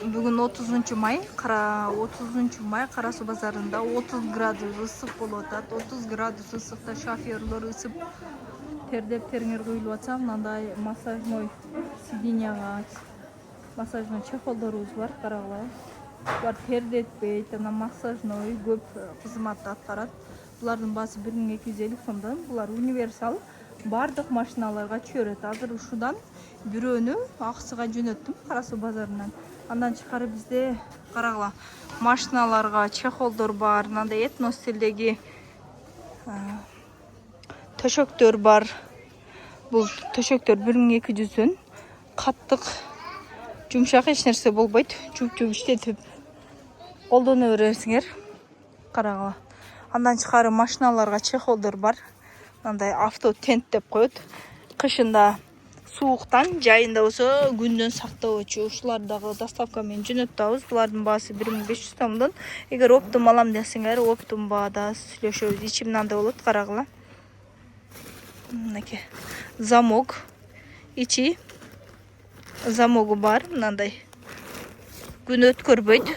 Бүгін 30 май, 30 май Қарасу базарында 30 градус ысық болып атат. 30 градус ысықта шоферлар ысып тердеп терңер құйылып атса, мынандай массажной сиденьяға массажной чехолдарыбыз бар, қарағылай. Бұлар тердетпейді, массажной көп қызметті атқарады. Бұлардың басы 1250 сомдан. Бұлар универсал бардық машиналарға чөрет. Азыр ушудан бирөөнү акысыга жөнөттүм Карасу базарынан. Андан чыкары бизде карагыла машиналарга чехолдор бар, мындай этно стилдеги төшөктөр бар. Бул төшөктөр 1200 каттык жумшак эч нерсе болбойт. Чуп-чуп иштетип колдоно бересиңер. Карагыла. Андан чыкары машиналарга чехолдор бар. Мындай авто тент деп коет. Кышында сууктан, жайында болсо күндөн сактоочу. Ушулар дагы доставка менен жөнөтөбүз. Булардын баасы 1500 сомдон. Эгер оптум алам десеңер, оптум баада сүйлөшөбүз. Ичи мындай болот, карагыла. Мынакей. Замок. Ичи замогу бар, мындай. Күн өткөрбөйт.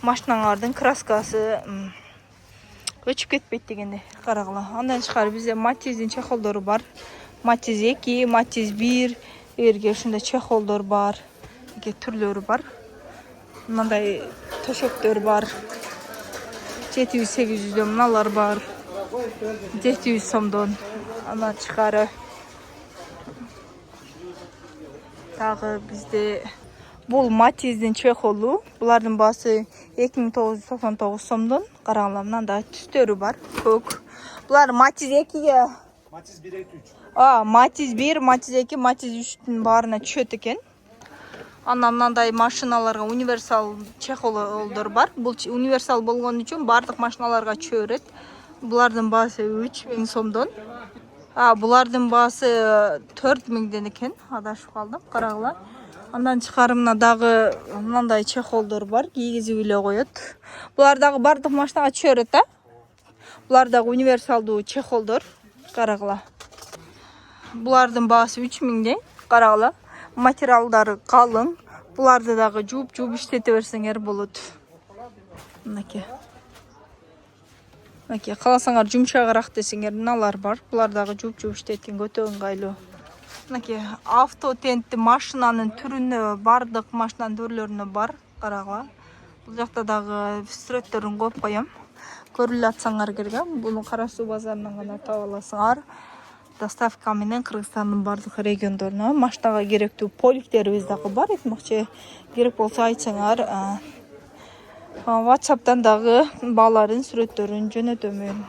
Машиналардын краскасы өчүп кетпейт дегенде, карагыла. Андан чыкары бизде Матиздин чехолдору бар. Матиз 2, Матиз 1, эгерге ушундай чехолдор бар. Эки түрлөрү бар. Мындай төшөктөр бар. 700-800 мыналар бар. 700 сомдон. Андан чыкары дагы бизде бул Матиздин чехолу. Булардын баасы 2999 сомдон. Карагыла, мындай түстөрү бар. Көк. Булар Матиз 2-ге. Матиз 1, 2, 3. Матиз 1, Матиз 2, Матиз 3-тün баарына түшөт экен. Андан мындай машиналарга универсал чехолдор бар. Бул универсал болгон үчүн бардык машиналарга чөөрөт. Булардын баасы 3000 сомдон. Булардын баасы 4000ден экен. Адашып калдым, карагыла. Андан чыкарымына дагы мындай чехолдор бар, кийгизип эле коет. Булар дагы бардык машинага чөөрөт, Булар дагы универсалдуу чехолдор, карагыла. Булардын баасы 3000ден, карагыла. Материалдары калың. Буларды дагы жууп иштете берсеңер болот. Мынакей. Мынакей, кааласаңар жумшагыраак десеңер мыналар бар. Булар дагы жууп иштеткен өтө ыңгайлуу. Мынакей, авто тентти машинанын түрүнө, бардык машинанын түрлөрүнө бар, карагыла. Бул жакта дагы сүрөттөрүн коюп коем. Көрүлүп атсаңар кирген, буну Карасу базарынан гана таба аласыңар. Доставка менен Кыргызстандын бардык региондоруна машинага керектүү поликтерибиз дагы бар. Этмекчи керек болсо айтсаңар, WhatsApp'тан дагы бааларын, сүрөттөрүн жөнөтөмүн.